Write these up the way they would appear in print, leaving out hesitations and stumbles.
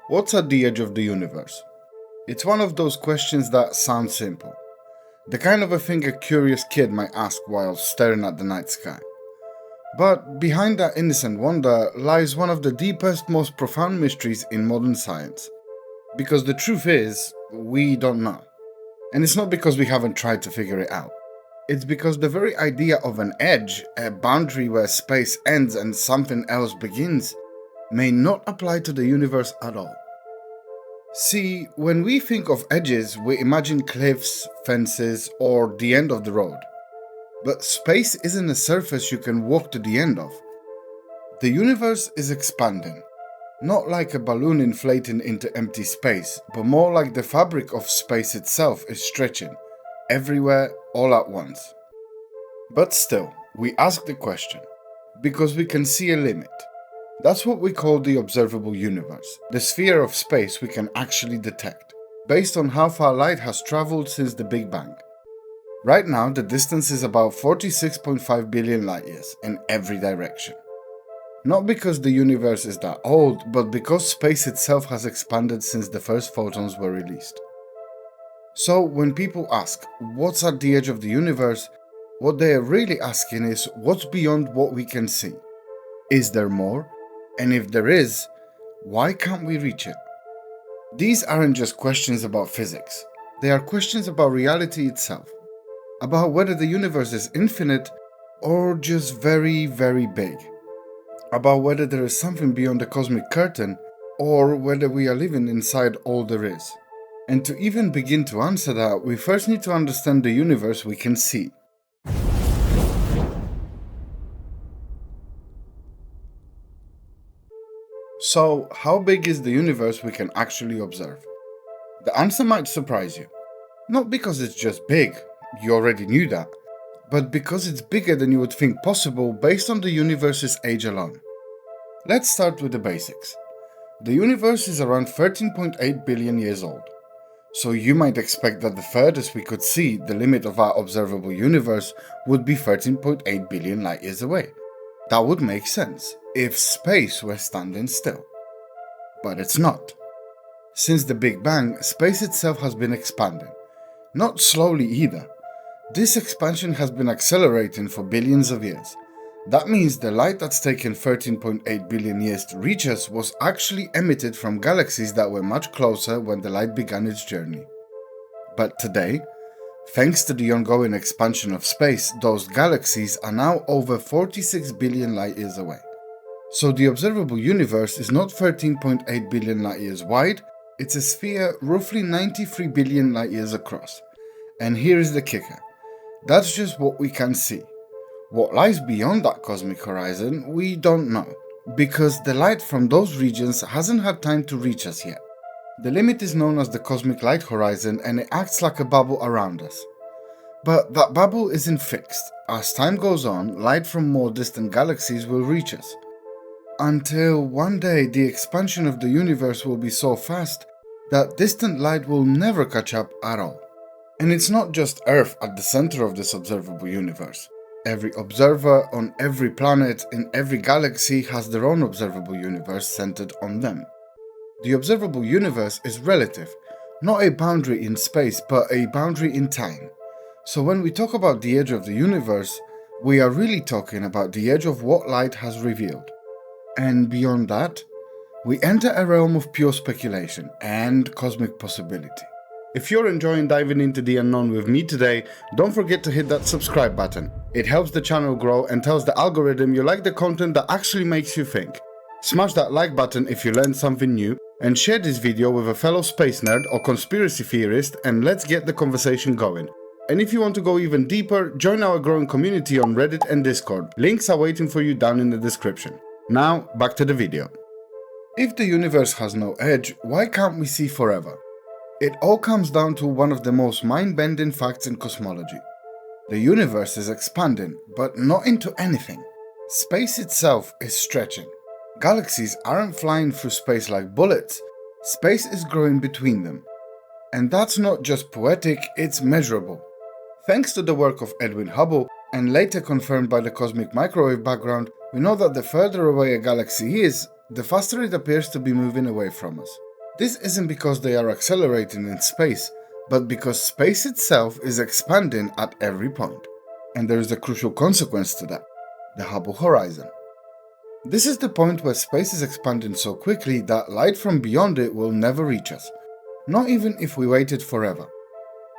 What's at the edge of the universe? It's one of those questions that sound simple. The kind of a thing a curious kid might ask while staring at the night sky. But behind that innocent wonder lies one of the deepest, most profound mysteries in modern science. Because the truth is, we don't know. And it's not because we haven't tried to figure it out. It's because the very idea of an edge, a boundary where space ends and something else begins, may not apply to the universe at all. See, when we think of edges, we imagine cliffs, fences, or the end of the road. But space isn't a surface you can walk to the end of. The universe is expanding, not like a balloon inflating into empty space, but more like the fabric of space itself is stretching, everywhere, all at once. But still, we ask the question, because we can see a limit. That's what we call the observable universe, the sphere of space we can actually detect, based on how far light has traveled since the Big Bang. Right now, the distance is about 46.5 billion light years in every direction. Not because the universe is that old, but because space itself has expanded since the first photons were released. So when people ask, what's at the edge of the universe, what they are really asking is, what's beyond what we can see? Is there more? And if there is, why can't we reach it? These aren't just questions about physics. They are questions about reality itself. About whether the universe is infinite or just very, very big. About whether there is something beyond the cosmic curtain or whether we are living inside all there is. And to even begin to answer that, we first need to understand the universe we can see. So, how big is the universe we can actually observe? The answer might surprise you. Not because it's just big, you already knew that, but because it's bigger than you would think possible based on the universe's age alone. Let's start with the basics. The universe is around 13.8 billion years old. So you might expect that the furthest we could see, the limit of our observable universe, would be 13.8 billion light years away. That would make sense if space were standing still. But it's not. Since the Big Bang, space itself has been expanding. Not slowly either. This expansion has been accelerating for billions of years. That means the light that's taken 13.8 billion years to reach us was actually emitted from galaxies that were much closer when the light began its journey. But today, thanks to the ongoing expansion of space, those galaxies are now over 46 billion light years away. So the observable universe is not 13.8 billion light years wide, it's a sphere roughly 93 billion light years across. And here is the kicker. That's just what we can see. What lies beyond that cosmic horizon, we don't know, because the light from those regions hasn't had time to reach us yet. The limit is known as the cosmic light horizon and it acts like a bubble around us. But that bubble isn't fixed. As time goes on, light from more distant galaxies will reach us. Until one day the expansion of the universe will be so fast that distant light will never catch up at all. And it's not just Earth at the center of this observable universe. Every observer on every planet in every galaxy has their own observable universe centered on them. The observable universe is relative, not a boundary in space, but a boundary in time. So when we talk about the edge of the universe, we are really talking about the edge of what light has revealed. And beyond that, we enter a realm of pure speculation and cosmic possibility. If you're enjoying diving into the unknown with me today, don't forget to hit that subscribe button. It helps the channel grow and tells the algorithm you like the content that actually makes you think. Smash that like button if you learned something new, and share this video with a fellow space nerd or conspiracy theorist, and let's get the conversation going. And if you want to go even deeper, join our growing community on Reddit and Discord. Links are waiting for you down in the description. Now, back to the video. If the universe has no edge, why can't we see forever? It all comes down to one of the most mind-bending facts in cosmology. The universe is expanding, but not into anything. Space itself is stretching. Galaxies aren't flying through space like bullets. Space is growing between them. And that's not just poetic, it's measurable. Thanks to the work of Edwin Hubble, and later confirmed by the cosmic microwave background, we know that the further away a galaxy is, the faster it appears to be moving away from us. This isn't because they are accelerating in space, but because space itself is expanding at every point. And there is a crucial consequence to that: the Hubble horizon. This is the point where space is expanding so quickly that light from beyond it will never reach us, not even if we waited forever.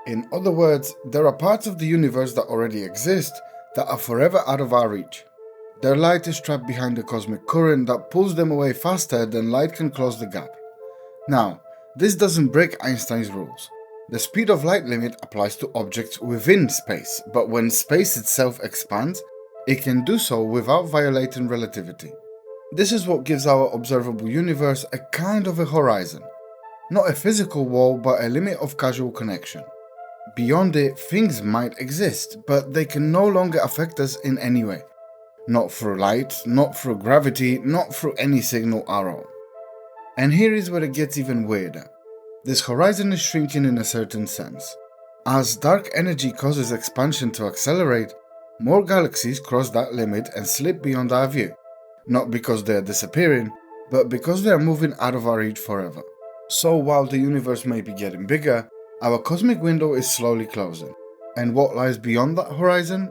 In other words, there are parts of the universe that already exist that are forever out of our reach. Their light is trapped behind a cosmic current that pulls them away faster than light can close the gap. Now, this doesn't break Einstein's rules. The speed of light limit applies to objects within space, but when space itself expands, it can do so without violating relativity. This is what gives our observable universe a kind of a horizon. Not a physical wall, but a limit of causal connection. Beyond it, things might exist, but they can no longer affect us in any way. Not through light, not through gravity, not through any signal at all. And here is where it gets even weirder. This horizon is shrinking in a certain sense. As dark energy causes expansion to accelerate, more galaxies cross that limit and slip beyond our view. Not because they are disappearing, but because they are moving out of our reach forever. So while the universe may be getting bigger, our cosmic window is slowly closing. And what lies beyond that horizon?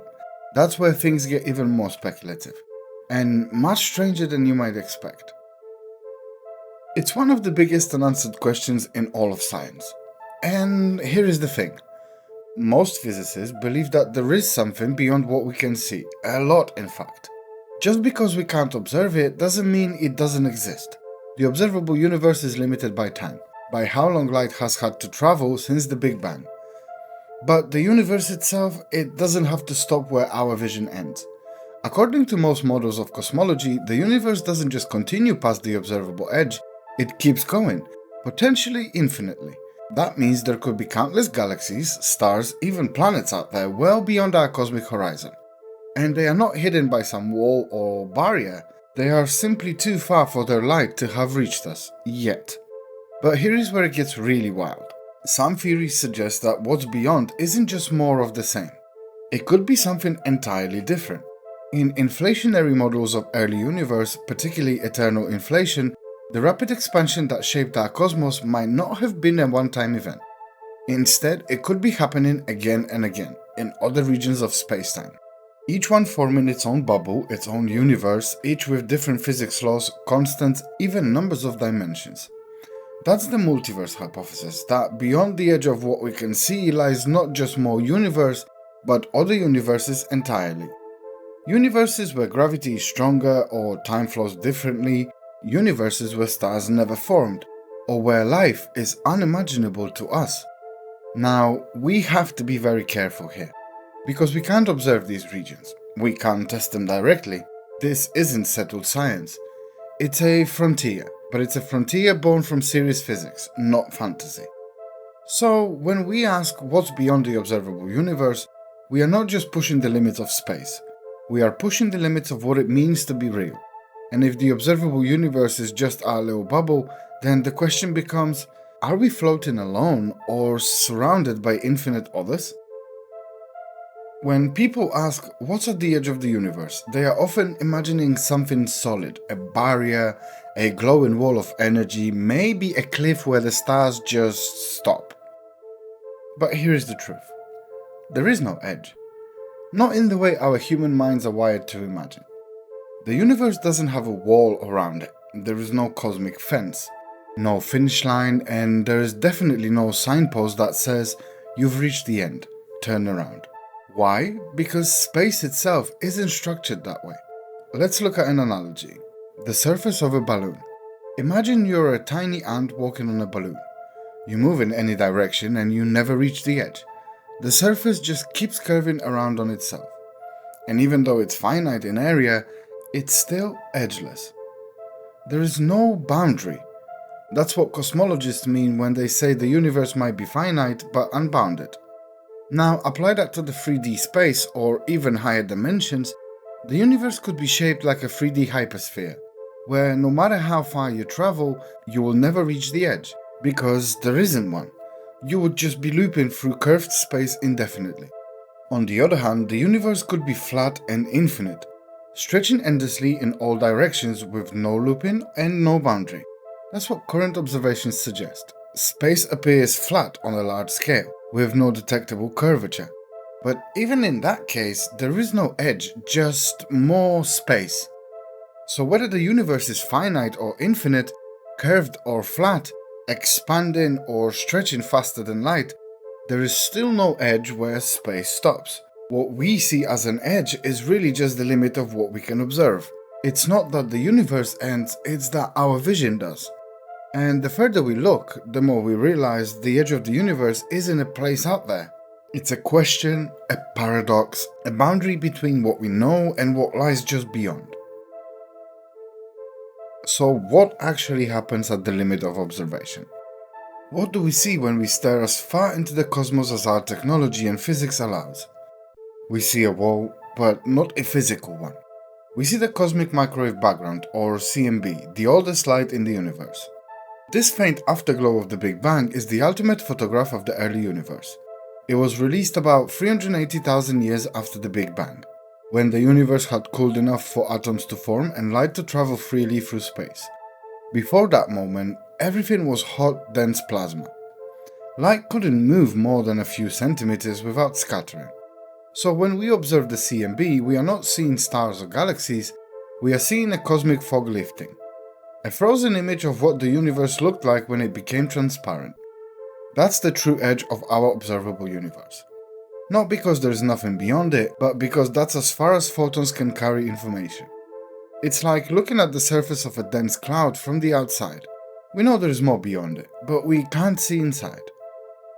That's where things get even more speculative, and much stranger than you might expect. It's one of the biggest unanswered questions in all of science. And here is the thing. Most physicists believe that there is something beyond what we can see, a lot in fact. Just because we can't observe it doesn't mean it doesn't exist. The observable universe is limited by time, by how long light has had to travel since the Big Bang. But the universe itself, it doesn't have to stop where our vision ends. According to most models of cosmology, the universe doesn't just continue past the observable edge, it keeps going, potentially infinitely. That means there could be countless galaxies, stars, even planets out there well beyond our cosmic horizon. And they are not hidden by some wall or barrier, they are simply too far for their light to have reached us, yet. But here is where it gets really wild. Some theories suggest that what's beyond isn't just more of the same. It could be something entirely different. In inflationary models of early universe, particularly eternal inflation, the rapid expansion that shaped our cosmos might not have been a one-time event. Instead, it could be happening again and again, in other regions of spacetime. Each one forming its own bubble, its own universe, each with different physics laws, constants, even numbers of dimensions. That's the multiverse hypothesis, that beyond the edge of what we can see lies not just more universe, but other universes entirely. Universes where gravity is stronger or time flows differently, universes where stars never formed, or where life is unimaginable to us. Now, we have to be very careful here, because we can't observe these regions, we can't test them directly. This isn't settled science. It's a frontier, but it's a frontier born from serious physics, not fantasy. So, when we ask what's beyond the observable universe, we are not just pushing the limits of space, we are pushing the limits of what it means to be real. And if the observable universe is just our little bubble, then the question becomes, are we floating alone or surrounded by infinite others? When people ask what's at the edge of the universe, they are often imagining something solid, a barrier, a glowing wall of energy, maybe a cliff where the stars just stop. But here is the truth. There is no edge. Not in the way our human minds are wired to imagine. The universe doesn't have a wall around it. There is no cosmic fence, no finish line, and there is definitely no signpost that says, "You've reached the end, turn around." Why? Because space itself isn't structured that way. Let's look at an analogy. The surface of a balloon. Imagine you're a tiny ant walking on a balloon. You move in any direction and you never reach the edge. The surface just keeps curving around on itself. And even though it's finite in area, it's still edgeless. There is no boundary. That's what cosmologists mean when they say the universe might be finite but unbounded. Now, apply that to the 3D space or even higher dimensions, the universe could be shaped like a 3D hypersphere, where no matter how far you travel, you will never reach the edge, because there isn't one. You would just be looping through curved space indefinitely. On the other hand, the universe could be flat and infinite, stretching endlessly in all directions with no looping and no boundary. That's what current observations suggest. Space appears flat on a large scale, with no detectable curvature. But even in that case, there is no edge, just more space. So whether the universe is finite or infinite, curved or flat, expanding or stretching faster than light, there is still no edge where space stops. What we see as an edge is really just the limit of what we can observe. It's not that the universe ends, it's that our vision does. And the further we look, the more we realize the edge of the universe isn't a place out there. It's a question, a paradox, a boundary between what we know and what lies just beyond. So, what actually happens at the limit of observation? What do we see when we stare as far into the cosmos as our technology and physics allows? We see a wall, but not a physical one. We see the cosmic microwave background, or CMB, the oldest light in the universe. This faint afterglow of the Big Bang is the ultimate photograph of the early universe. It was released about 380,000 years after the Big Bang, when the universe had cooled enough for atoms to form and light to travel freely through space. Before that moment, everything was hot, dense plasma. Light couldn't move more than a few centimeters without scattering. So when we observe the CMB, we are not seeing stars or galaxies, we are seeing a cosmic fog lifting. A frozen image of what the universe looked like when it became transparent. That's the true edge of our observable universe. Not because there's nothing beyond it, but because that's as far as photons can carry information. It's like looking at the surface of a dense cloud from the outside. We know there's more beyond it, but we can't see inside.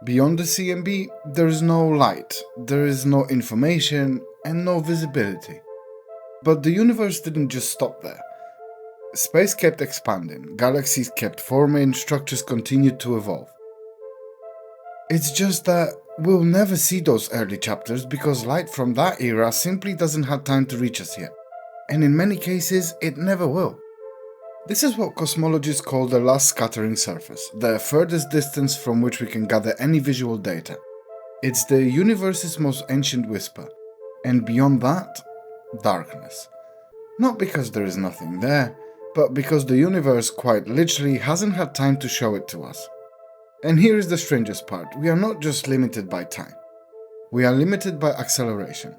Beyond the CMB, there is no light, there is no information, and no visibility. But the universe didn't just stop there. Space kept expanding, galaxies kept forming, structures continued to evolve. It's just that we'll never see those early chapters because light from that era simply doesn't have time to reach us yet. And in many cases, it never will. This is what cosmologists call the last scattering surface, the furthest distance from which we can gather any visual data. It's the universe's most ancient whisper, and beyond that, darkness. Not because there is nothing there, but because the universe quite literally hasn't had time to show it to us. And here is the strangest part, we are not just limited by time. We are limited by acceleration.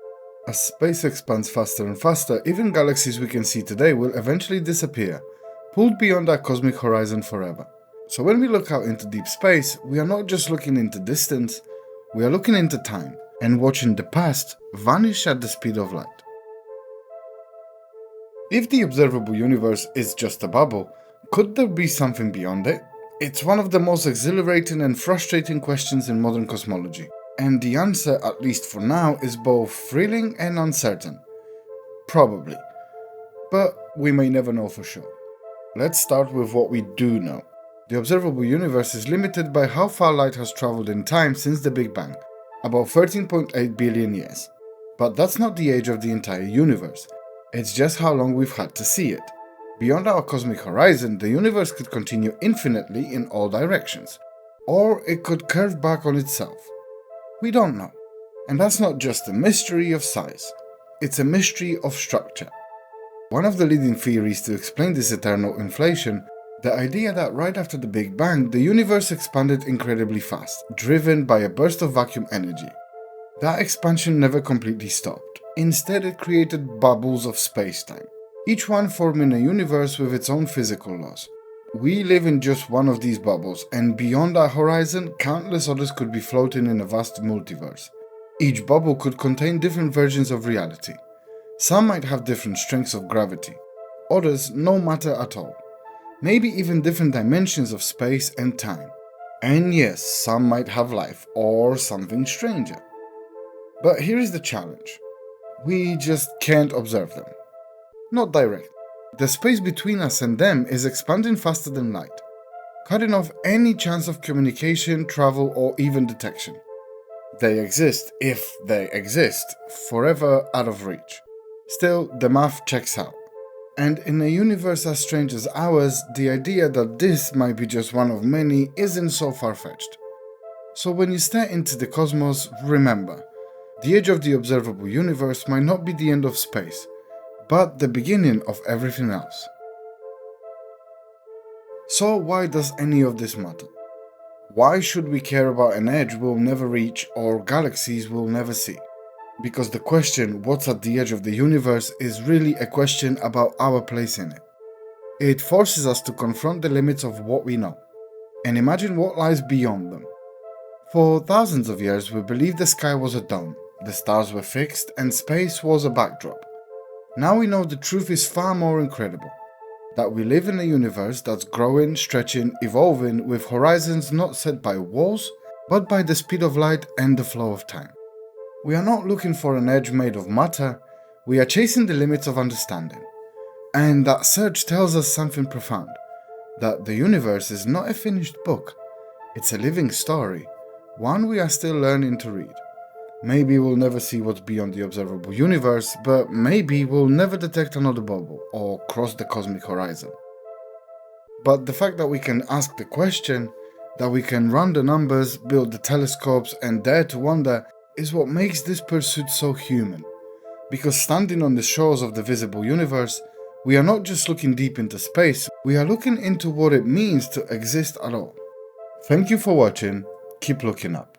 As space expands faster and faster, even galaxies we can see today will eventually disappear, pulled beyond our cosmic horizon forever. So when we look out into deep space, we are not just looking into distance, we are looking into time, and watching the past vanish at the speed of light. If the observable universe is just a bubble, could there be something beyond it? It's one of the most exhilarating and frustrating questions in modern cosmology, and the answer, at least for now, is both thrilling and uncertain. Probably. But we may never know for sure. Let's start with what we do know. The observable universe is limited by how far light has traveled in time since the Big Bang, about 13.8 billion years. But that's not the age of the entire universe. It's just how long we've had to see it. Beyond our cosmic horizon, the universe could continue infinitely in all directions, or it could curve back on itself. We don't know. And that's not just a mystery of size, it's a mystery of structure. One of the leading theories to explain this eternal inflation, the idea that right after the Big Bang, the universe expanded incredibly fast, driven by a burst of vacuum energy. That expansion never completely stopped. Instead, it created bubbles of space-time, each one forming a universe with its own physical laws. We live in just one of these bubbles, and beyond our horizon, countless others could be floating in a vast multiverse. Each bubble could contain different versions of reality. Some might have different strengths of gravity, others no matter at all. Maybe even different dimensions of space and time. And yes, some might have life, or something stranger. But here is the challenge. We just can't observe them. Not direct. The space between us and them is expanding faster than light, cutting off any chance of communication, travel, or even detection. They exist, if they exist, forever out of reach. Still, the math checks out. And in a universe as strange as ours, the idea that this might be just one of many isn't so far-fetched. So when you stare into the cosmos, remember, the edge of the observable universe might not be the end of space, but the beginning of everything else. So why does any of this matter? Why should we care about an edge we'll never reach or galaxies we'll never see? Because the question, what's at the edge of the universe, is really a question about our place in it. It forces us to confront the limits of what we know, and imagine what lies beyond them. For thousands of years, we believed the sky was a dome, the stars were fixed, and space was a backdrop. Now we know the truth is far more incredible. That we live in a universe that's growing, stretching, evolving, with horizons not set by walls, but by the speed of light and the flow of time. We are not looking for an edge made of matter, we are chasing the limits of understanding. And that search tells us something profound, that the universe is not a finished book, it's a living story, one we are still learning to read. Maybe we'll never see what's beyond the observable universe, but maybe we'll never detect another bubble or cross the cosmic horizon. But the fact that we can ask the question, that we can run the numbers, build the telescopes, and dare to wonder is what makes this pursuit so human. Because standing on the shores of the visible universe, we are not just looking deep into space, we are looking into what it means to exist at all. Thank you for watching, keep looking up.